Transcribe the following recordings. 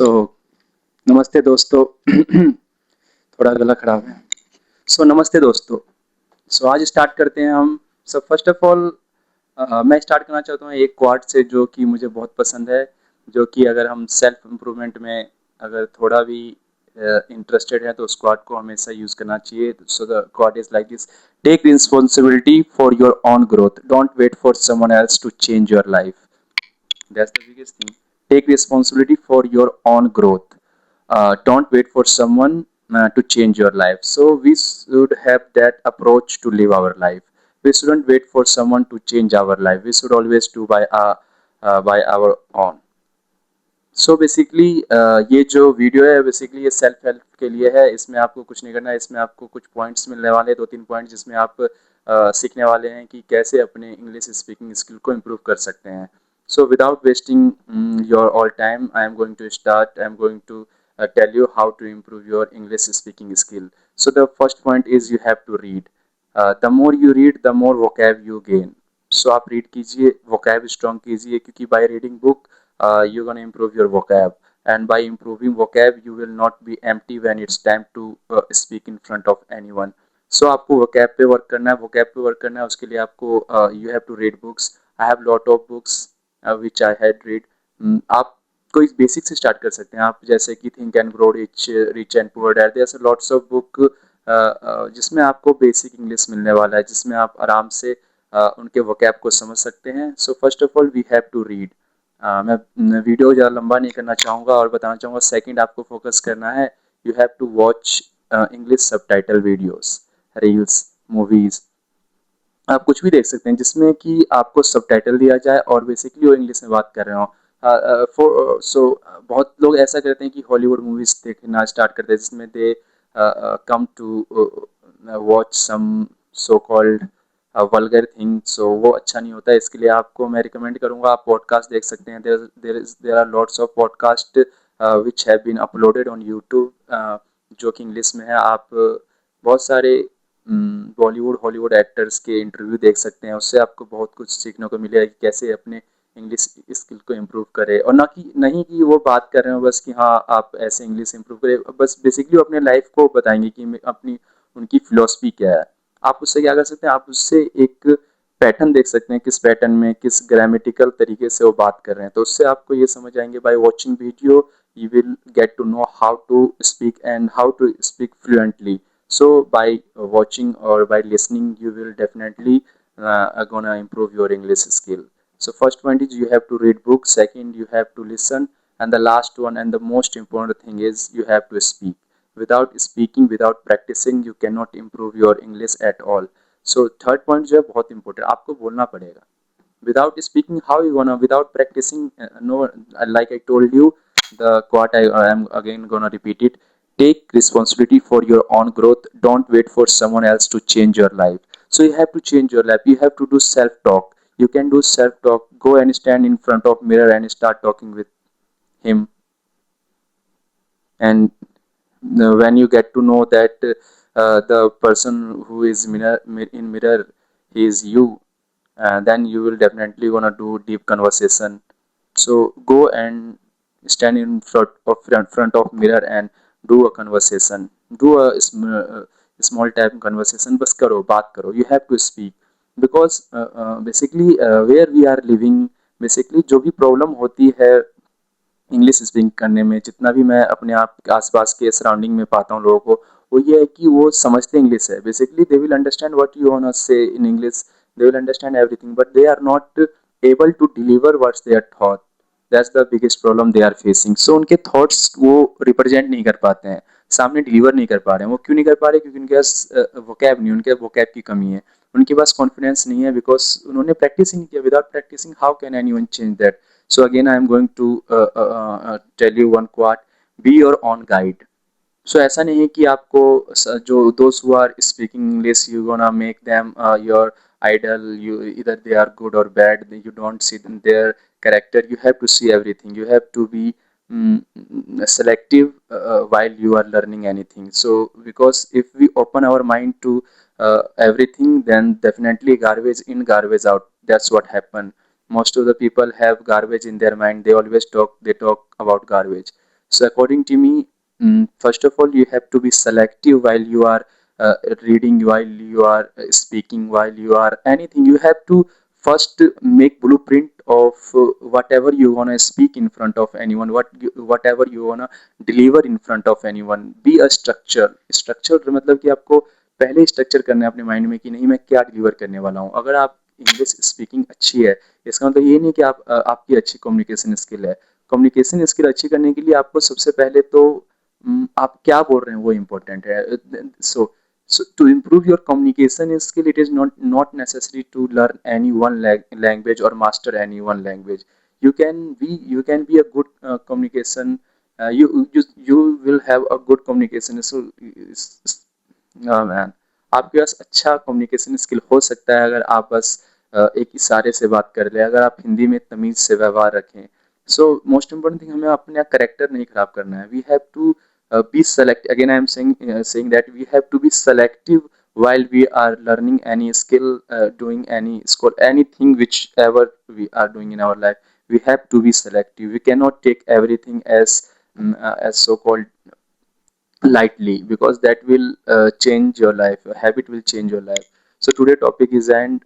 सो नमस्ते दोस्तों। थोड़ा गला खराब है। नमस्ते दोस्तों। आज स्टार्ट करते हैं हम। फर्स्ट ऑफ ऑल मैं स्टार्ट करना चाहता हूँ एक क्वाट से जो कि मुझे बहुत पसंद है, जो कि अगर हम सेल्फ इम्प्रूवमेंट में अगर थोड़ा भी इंटरेस्टेड है तो उस क्वाट को हमेशा यूज करना चाहिए। So the quote is like this: take responsibility for your own growth, don't wait for someone else to change your life. That's the biggest thing. Take responsibility for your own growth. Don't wait for someone to change your life. So we should have that approach to live our life. We shouldn't wait for someone to change our life. We should always do by our own. So basically ये जो video है basically ये self help के लिए है। इसमें आपको कुछ नहीं करना है। इसमें आपको कुछ पॉइंट्स मिलने वाले हैं, 2-3 पॉइंट, जिसमें आप सीखने वाले हैं कि कैसे अपने इंग्लिश स्पीकिंग स्किल को इम्प्रूव कर सकते हैं। So without wasting your all time, I am going to start. I am going to tell you how to improve your English speaking skill. So the first point is you have to read. The more you read, the more vocab you gain. So आप read कीजिए, vocab strong कीजिए, क्योंकि by reading book you're going to improve your vocab, and by improving vocab you will not be empty when it's time to speak in front of anyone. So आपको vocab पे work करना है, vocab पे work करना है। उसके लिए आपको you have to read books. I have lot of books which I had read. आप कोई बेसिक से स्टार्ट कर सकते हैं आप, जैसे कि think and grow rich, rich and poor dad, there are lots of book जिसमें आपको बेसिक इंग्लिश मिलने वाला है, जिसमें आप आराम से उनके वोकैब को समझ सकते हैं। So first of all we have to read. मैं वीडियो ज़्यादा लंबा नहीं करना चाहूँगा और बताना चाहूँगा, सेकंड आपको फोकस करना है, you have to watch English subtitle videos, reels, movies. आप कुछ भी देख सकते हैं जिसमें कि आपको सबटाइटल दिया जाए और बेसिकली वो इंग्लिश में बात कर रहे हो। बहुत लोग ऐसा करते हैं कि हॉलीवुड मूवीज देखना स्टार्ट करते हैं, जिसमें they come to watch some so called vulgar thing. So वो अच्छा नहीं होता है। इसके लिए आपको मैं रिकमेंड करूंगा, आप पॉडकास्ट देख सकते हैं। There are lots of podcast which have been uploaded on YouTube, जो कि इंग्लिश में है। आप बहुत सारे बॉलीवुड हॉलीवुड एक्टर्स के इंटरव्यू देख सकते हैं। उससे आपको बहुत कुछ सीखने को मिलेगा कि कैसे अपने इंग्लिश स्किल को इम्प्रूव करें, और ना कि नहीं कि वो बात कर रहे हो बस कि हाँ आप ऐसे इंग्लिश इम्प्रूव करें, बस बेसिकली वो अपने लाइफ को बताएंगे कि अपनी उनकी फिलॉसफी क्या है। आप उससे क्या कर सकते हैं, आप उससे एक पैटर्न देख सकते हैं, किस पैटर्न में किस ग्रामेटिकल तरीके से वो बात कर रहे हैं। तो उससे आपको ये समझ आएंगे, by watching video you will get to know how to speak and how to speak fluently. So by watching or by listening you will definitely gonna improve your English skill. So first point is you have to read books, second you have to listen, and the last one and the most important thing is you have to speak. Without speaking, without practicing, you cannot improve your English at all. So third point जो है बहुत important, आपको बोलना पड़ेगा। Without speaking, how you gonna, without practicing, no, like I told you, the quote I am again gonna repeat it: take responsibility for your own growth, don't wait for someone else to change your life. So you have to change your life, you have to do self talk. You can do self talk, go and stand in front of mirror and start talking with him. And when you get to know that the person who is in mirror, he is you, then you will definitely gonna do deep conversation. So go and stand in front of mirror and do a conversation. Do a small type conversation. बस करो, बात करो. You have to speak because basically where we are living, basically जो भी problem होती है English speaking करने में, जितना भी मैं अपने आप आसपास के सराउंडिंग में पाता हूँ लोगों को, वो ये है कि वो समझते इंग्लिश है। Basically they will understand what you want to say in English, they will understand everything, but they are not able to deliver what's they are thought. That's the biggest problem they are facing. So उनके thoughts वो represent नहीं कर पाते हैं, सामने deliver नहीं कर पा रहे हैं। वो क्यों नहीं कर पा रहे? क्योंकि उनके पास वोकैब नहीं, उनके वोकैब की कमी है, उनके पास कॉन्फिडेंस नहीं है, बिकॉज उन्होंने प्रैक्टिस ही नहीं किया। Without practicing how can anyone change that? So again, I am going to tell you one quote: "Be your own guide." So ऐसा नहीं है कि आपको जो those who are speaking English, you gonna make them your idol. You either they are good or bad. You don't see them, their character. You have to see everything. You have to be selective while you are learning anything. So because if we open our mind to everything, then definitely garbage in, garbage out. That's what happened. Most of the people have garbage in their mind. They always talk about garbage. So according to me, first of all, you have to be selective while you are reading, while you are speaking, while you are anything. You have to first make blueprint of whatever you wanna speak in front of anyone, whatever you wanna deliver in front of anyone. Be a structure मतलब कि आपको पहले structure करना है अपने mind में कि नहीं मैं क्या डिलीवर करने वाला हूँ. अगर आप इंग्लिश स्पीकिंग अच्छी है, इसका मतलब ये नहीं कि आपकी अच्छी कम्युनिकेशन स्किल है. कम्युनिकेशन स्किल अच्छी करने के लिए आपको सबसे पहले तो आप क्या बोल रहे हैं वो इम्पोर्टेंट है. So to improve your communication skill, it is not necessary to learn any one language or master any one language. You can be a good communication. You will have a good communication. So man आपके पास अच्छा communication skill हो सकता है अगर आप बस एक इशारे से बात कर ले, अगर आप हिंदी में तमीज से व्यवहार रखें. सो मोस्ट इम्पोर्टेंट थिंग हमें अपना करेक्टर नहीं खराब करना है. We have to be select again. I am saying that we have to be selective while we are learning any skill, doing any skill, anything whichever we are doing in our life. We have to be selective. We cannot take everything as so called lightly, because that will change your life. A habit will change your life. So today topic is and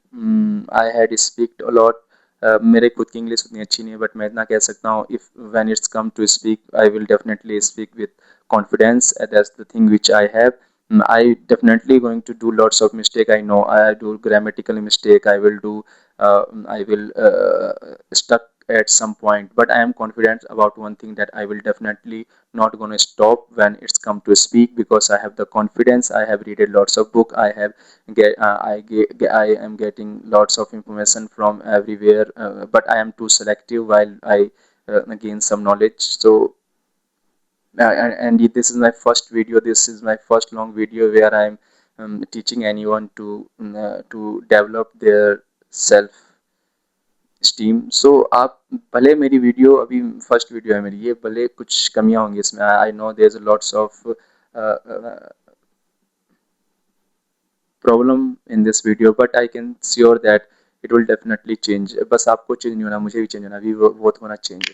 I had speak a lot. मेरे खुद की English उतनी अच्छी नहीं है, but मैं इतना कह सकता हूँ, if when it's come to speak I will definitely speak with confidence. That's the thing which I have. I definitely going to do lots of mistake. I know I do grammatical mistake. I will stuck at some point, but I am confident about one thing, that I will definitely not going to stop when it's come to speak, because I have the confidence. I have read lots of book. I am getting lots of information from everywhere, but I am too selective while I gain some knowledge. So and this is my first video. This is my first long video where I'm teaching anyone to develop their self esteem. So आप भले मेरी video अभी first video है मेरी, ये भले कुछ कमियां होंगी इसमें. I know there is lots of problem in this video, but I can sure that it will definitely change. बस आपको चेंज नहीं होना, मुझे भी चेंज होना, वी बोथ होना चेंज.